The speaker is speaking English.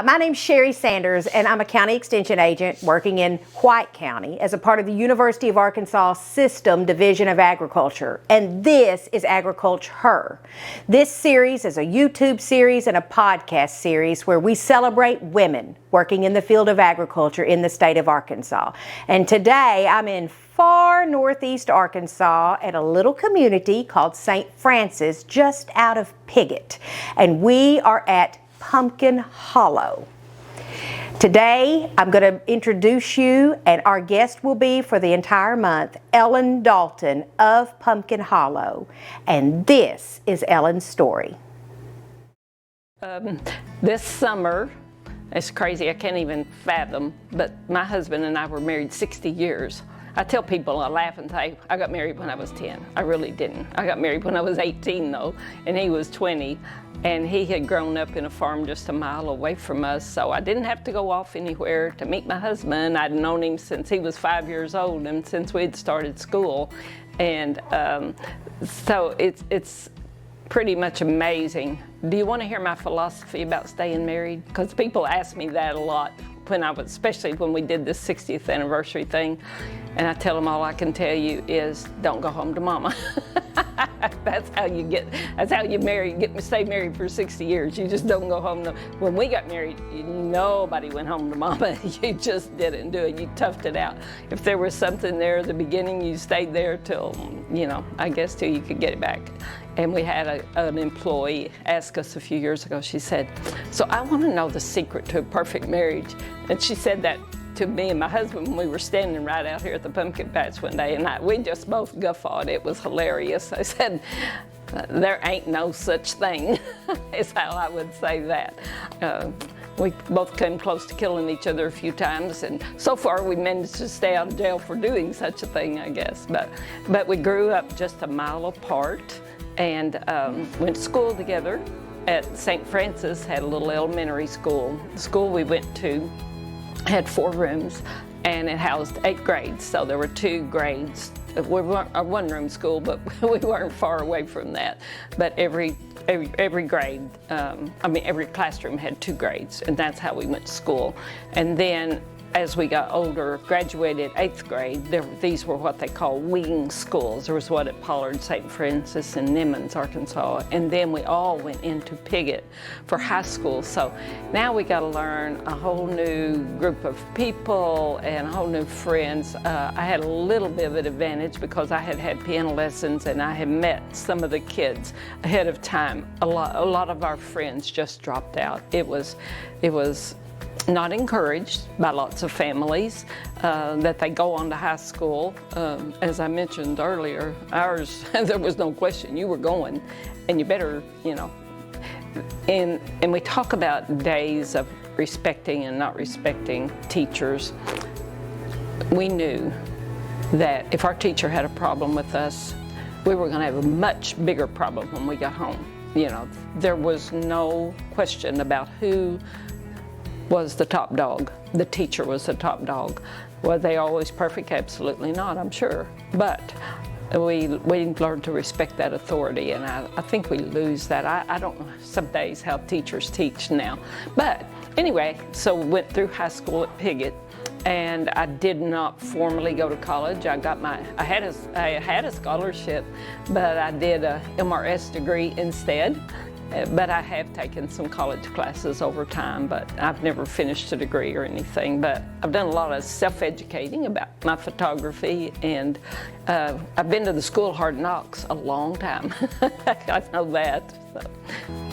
Hi, my name's Sherry Sanders, and I'm a county extension agent working in White County as a part of the University of Arkansas System Division of Agriculture, and this is Agriculture. This series is a YouTube series and a podcast series where we celebrate women working in the field of agriculture in the state of Arkansas. And today I'm in far northeast Arkansas at a little community called St. Francis, just out of Piggott, and we are at Pumpkin Hollow. Today, I'm going to introduce you, and our guest will be for the entire month, Ellen Dalton of Pumpkin Hollow. And this is Ellen's story. This summer, it's crazy, I can't even fathom, but my husband and I were married 60 years. I tell people, I laugh and say, I got married when I was 10. I really didn't. I got married when I was 18 though, and he was 20. And he had grown up in a farm just a mile away from us, so I didn't have to go off anywhere to meet my husband. I'd known him since he was 5 years old and since we'd started school. And so it's pretty much amazing. Do you want to hear my philosophy about staying married? Because people ask me that a lot, especially when we did this 60th anniversary thing. And I tell them all I can tell you is don't go home to mama. That's how you stay married for 60 years. You just don't go home. When we got married, nobody went home to mama. You just didn't do it. You toughed it out. If there was something there at the beginning, you stayed there till, I guess till you could get it back. And we had an employee ask us a few years ago, she said, so I want to know the secret to a perfect marriage. And she said that to me and my husband when we were standing right out here at the pumpkin patch one day, and we just both guffawed. It was hilarious. I said, there ain't no such thing, is how I would say that. We both came close to killing each other a few times, and so far we managed to stay out of jail for doing such a thing, I guess. But we grew up just a mile apart and went to school together at St. Francis, had a little elementary school. The school we went to had 4 rooms, and it housed 8 grades, so there were 2 grades. We weren't a one-room school, but we weren't far away from that. But every grade, every classroom had 2 grades, and that's how we went to school. And then as we got older, graduated 8th grade, these were what they call wing schools. There was one at Pollard, St. Francis, and Nimmons, Arkansas. And then we all went into Piggott for high school. So now we got to learn a whole new group of people and a whole new friends. I had a little bit of an advantage because I had had piano lessons and I had met some of the kids ahead of time. A lot of our friends just dropped out. It was not encouraged by lots of families that they go on to high school. As I mentioned earlier, ours, there was no question, you were going, and you better, And we talk about days of respecting and not respecting teachers. We knew that if our teacher had a problem with us, we were going to have a much bigger problem when we got home. There was no question about who was the top dog. The teacher was the top dog. Were they always perfect? Absolutely not, I'm sure. But we learned to respect that authority, and I think we lose that. I don't know some days how teachers teach now. But anyway, so we went through high school at Piggott, and I did not formally go to college. I had a scholarship, but I did a MRS degree instead. But I have taken some college classes over time, but I've never finished a degree or anything. But I've done a lot of self-educating about my photography, and I've been to the school of hard knocks a long time. I know that. So.